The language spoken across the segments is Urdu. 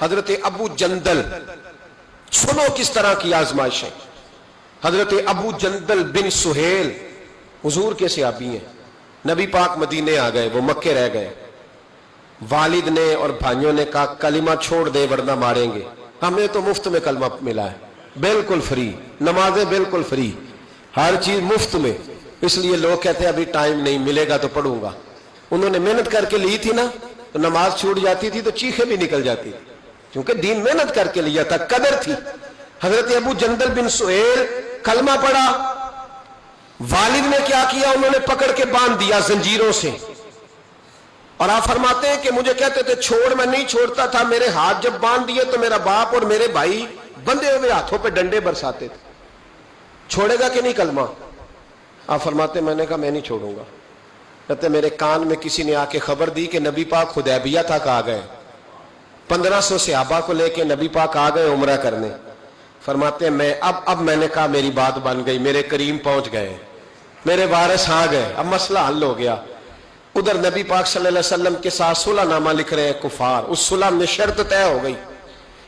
حضرت ابو جندل، سنو کس طرح کی آزمائشیں. حضرت ابو جندل بن سہیل حضور کے صحابی ہیں. نبی پاک مدینے آ گئے، وہ مکے رہ گئے. والد نے اور بھائیوں نے کہا کلمہ چھوڑ دے ورنہ ماریں گے. ہمیں تو مفت میں کلمہ ملا ہے، بالکل فری، نمازیں بالکل فری، ہر چیز مفت میں. اس لیے لوگ کہتے ہیں ابھی ٹائم نہیں ملے گا تو پڑھوں گا. انہوں نے محنت کر کے لی تھی نا، تو نماز چھوٹ جاتی تھی تو چیخیں بھی نکل جاتی تھی، کیونکہ دین محنت کر کے لیا تھا، قدر تھی. حضرت ابو جندل بن سہیل کلمہ پڑھا. والد نے کیا کیا؟ انہوں نے پکڑ کے باندھ دیا زنجیروں سے. اور آپ فرماتے ہیں کہ مجھے کہتے تھے چھوڑ، میں نہیں چھوڑتا تھا. میرے ہاتھ جب باندھ دیے تو میرا باپ اور میرے بھائی بندھے ہوئے ہاتھوں پہ ڈنڈے برساتے تھے. چھوڑے گا کہ نہیں کلمہ؟ آپ فرماتے میں نے کہا میں نہیں چھوڑوں گا. کہتے میرے کان میں کسی نے آ کے خبر دی کہ نبی پاک حدیبیہ تک آ گئے، 1500 صحابہ کو لے کے نبی پاک آ گئے عمرہ کرنے. فرماتے ہیں میں اب میں نے کہا میری بات بن گئی، میرے کریم پہنچ گئے، میرے وارث آ گئے، اب مسئلہ حل ہو گیا. ادھر نبی پاک صلی اللہ علیہ وسلم کے ساتھ صلح نامہ لکھ رہے ہیں کفار. اس صلح میں شرط طے ہو گئی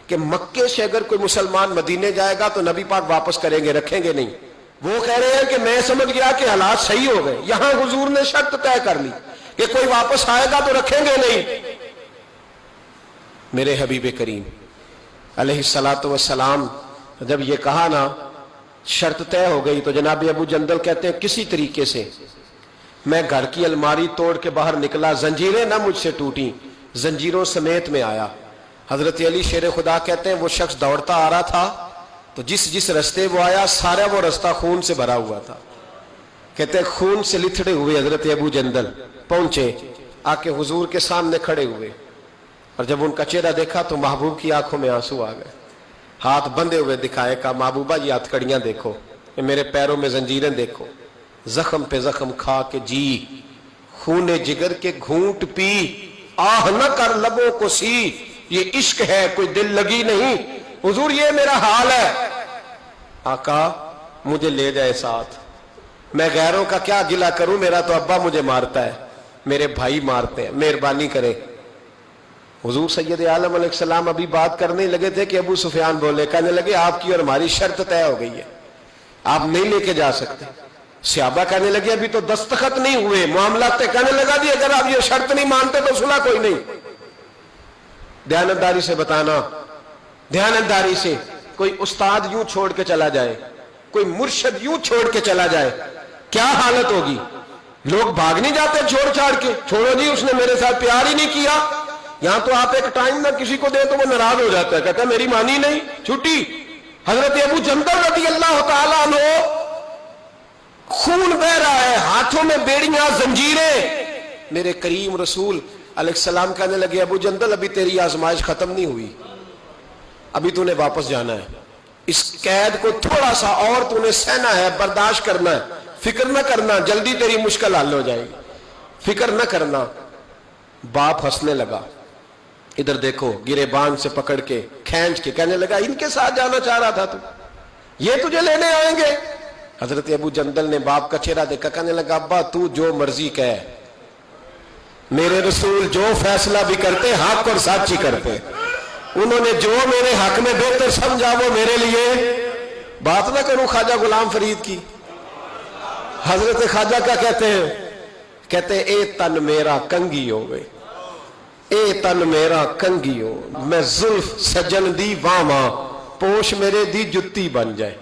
کہ مکے سے اگر کوئی مسلمان مدینے جائے گا تو نبی پاک واپس کریں گے، رکھیں گے نہیں. وہ کہہ رہے ہیں کہ میں سمجھ گیا کہ حالات صحیح ہو گئے. یہاں حضور نے شرط طے کر لی کہ کوئی واپس آئے گا تو رکھیں گے نہیں. میرے حبیب کریم علیہ الصلوۃ والسلام جب یہ کہا نا شرط طے ہو گئی، تو جناب ابو جندل کہتے ہیں کسی طریقے سے میں گھر کی الماری توڑ کے باہر نکلا، زنجیریں نہ مجھ سے ٹوٹیں، زنجیروں سمیت میں آیا. حضرت علی شیر خدا کہتے ہیں وہ شخص دوڑتا آ رہا تھا تو جس رستے وہ آیا سارا وہ رستہ خون سے بھرا ہوا تھا. کہتے ہیں خون سے لتھڑے ہوئے حضرت ابو جندل پہنچے، آ کے حضور کے سامنے کھڑے ہوئے. اور جب ان کا چہرہ دیکھا تو محبوب کی آنکھوں میں آنسو آ گئے. ہاتھ بندھے ہوئے دکھائے، کہا محبوبہ یہ ہتھ کڑیاں دیکھو، یہ میرے پیروں میں زنجیریں دیکھو، زخم پہ زخم کھا کے جی، خون جگر کے گھونٹ پی، آہ نہ کر لبوں کو سی، یہ عشق ہے کوئی دل لگی نہیں. حضور یہ میرا حال ہے. آقا مجھے لے جائے ساتھ، میں غیروں کا کیا گلہ کروں، میرا تو ابا مجھے مارتا ہے، میرے بھائی مارتے ہیں، مہربانی کرے. حضور سید عالم علیہ السلام ابھی بات کرنے لگے تھے کہ ابو سفیان بولے، کہنے لگے آپ کی اور ہماری شرط طے ہو گئی ہے، آپ نہیں لے کے جا سکتے. صحابہ کہنے لگے ابھی تو دستخط نہیں ہوئے، معاملات طے. کہنے لگا دی اگر آپ یہ شرط نہیں مانتے تو صلح کوئی نہیں. دیانتداری سے بتانا، دیانتداری سے. کوئی استاد یوں چھوڑ کے چلا جائے، کوئی مرشد یوں چھوڑ کے چلا جائے، کیا حالت ہوگی؟ لوگ بھاگ نہیں جاتے چھوڑ چھاڑ کے، چھوڑو جی اس نے میرے ساتھ پیار ہی نہیں کیا. یہاں تو آپ ایک ٹائم نہ کسی کو دے تو وہ ناراض ہو جاتا ہے، کہتا ہے میری مانی نہیں، چھٹی. حضرت ابو جندل رضی اللہ تعالیٰ عنہ خون بہ رہا ہے، ہاتھوں میں بیڑیاں، زنجیریں. میرے کریم رسول علیہ السلام کہنے لگے ابو جندل ابھی تیری آزمائش ختم نہیں ہوئی، ابھی تو نے واپس جانا ہے. اس قید کو تھوڑا سا اور تو نے سہنا ہے، برداشت کرنا ہے، فکر نہ کرنا، جلدی تیری مشکل حل ہو جائے گی، فکر نہ کرنا. باپ ہنسنے لگا، ادھر دیکھو گریبان سے پکڑ کے کھینچ کے کہنے لگا ان کے ساتھ جانا چاہ رہا تھا تو یہ تجھے لینے آئیں گے. حضرت ابو جندل نے باپ کا چہرہ دیکھا، کہنے لگا ابا تو جو مرضی کہے، میرے رسول جو فیصلہ بھی کرتے حق اور سچ ہی کرتے. انہوں نے جو میرے حق میں بہتر سمجھا وہ میرے لیے. بات نہ کروں خواجہ غلام فرید کی، حضرت خواجہ کیا کہتے ہیں؟ کہتے ہیں اے تن میرا کنگی ہو گئے، اے تن میرا کنگی ہو، میں زلف سجن دی واواں، پوش میرے دی جتی بن جائے،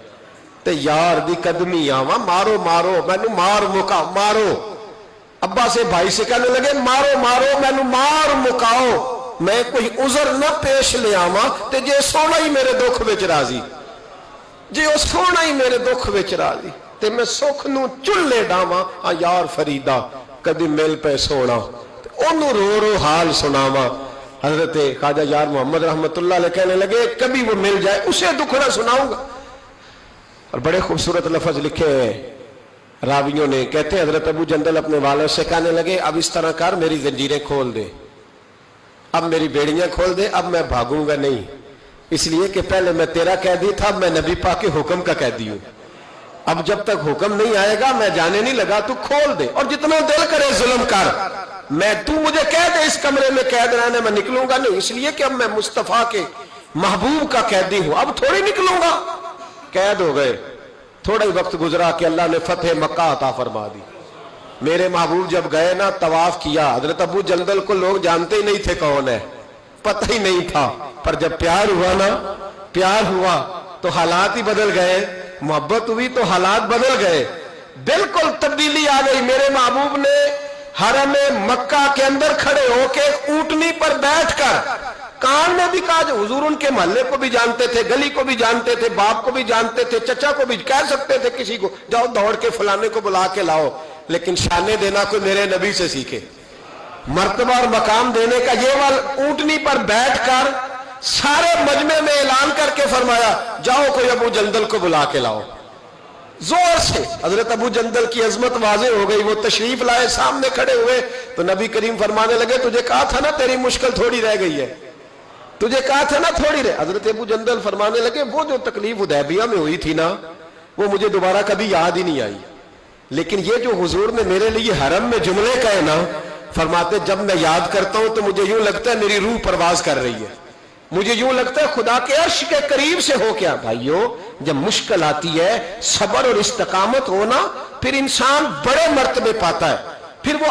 تے یار دی قدمی آواں، مارو مارو مینو مار مکا مارو. ابا سے بھائی سے کہنے لگے مارو مارو مینو مار مکاؤ، میں کوئی عذر نہ پیش لے آواں تے جے سونا ہی میرے دکھ وچ راضی، جے او سونا ہی میرے دکھ وچ راضی تے میں سکھ نو چلے ڈاواں. ہاں یار فریدا کدی مل پہ سونا انہوں رو رو حال سناواں. حضرت خواجہ یار محمد رحمت اللہ علیہ کہنے لگے کبھی وہ مل جائے اسے دکھڑا سناؤں گا. اور بڑے خوبصورت لفظ لکھے ہیں راویوں نے، کہتے ہیں حضرت ابو جندل اپنے والد سے کہنے لگے اب اس طرح کر میری زنجیریں کھول دے، اب میری بیڑیاں کھول دے، اب میں بھاگوں گا نہیں، اس لیے کہ پہلے میں تیرا قیدی تھا، اب میں نبی پاک کے حکم کا قیدی ہوں. اب جب تک حکم نہیں آئے گا میں جانے نہیں لگا، تو کھول دے اور جتنا دل کرے ظلم کر، تو مجھے کہہ دے اس کمرے میں قید رہنے، میں نکلوں گا نہیں، اس لیے کہ اب میں مصطفیٰ کے محبوب کا قیدی ہوں، اب تھوڑی نکلوں گا۔ قید ہو گئے، تھوڑا ہی وقت گزرا کہ اللہ نے فتح مکہ عطا فرما دی۔ میرے محبوب جب گئے نا، طواف کیا، حضرت ابو جندل کو لوگ جانتے ہی نہیں تھے کون ہے، پتہ ہی نہیں تھا، پر جب پیار ہوا نا، پیار ہوا تو حالات ہی بدل گئے، محبت ہوئی تو حالات بدل گئے، بالکل تبدیلی آ گئی۔ میرے محبوب نے حرم مکہ کے اندر کھڑے ہو کے اونٹنی پر بیٹھ کر کان میں بھی کہا، جو حضور ان کے محلے کو بھی جانتے تھے، گلی کو بھی جانتے تھے، باپ کو بھی جانتے تھے، چچا کو بھی کہہ سکتے تھے کسی کو، جاؤ دوڑ کے فلانے کو بلا کے لاؤ، لیکن شانے دینا کوئی میرے نبی سے سیکھے، مرتبہ اور مقام دینے کا۔ یہ اونٹنی پر بیٹھ کر سارے مجمع میں اعلان کر کے فرمایا، جاؤ کوئی ابو جندل کو بلا کے لاؤ۔ زور سے حضرت ابو جندل کی عظمت واضح ہو گئی، وہ تشریف لائے، سامنے کھڑے ہوئے تو نبی کریم فرمانے لگے، تجھے کہا تھا نا تیری مشکل تھوڑی رہ گئی ہے، تجھے کہا تھا نا تھوڑی رہ۔ حضرت ابو جندل فرمانے لگے، وہ جو تکلیف حدیبیہ میں ہوئی تھی نا، وہ مجھے دوبارہ کبھی یاد ہی نہیں آئی، لیکن یہ جو حضور نے میرے لیے حرم میں جملے کہے نا، فرماتے جب میں یاد کرتا ہوں تو مجھے یوں لگتا ہے میری روح پرواز کر رہی ہے، مجھے یوں لگتا ہے خدا کے عرش کے قریب سے ہو کیا۔ بھائیو، جب مشکل آتی ہے، صبر اور استقامت ہونا، پھر انسان بڑے مرتبے پاتا ہے، پھر وہ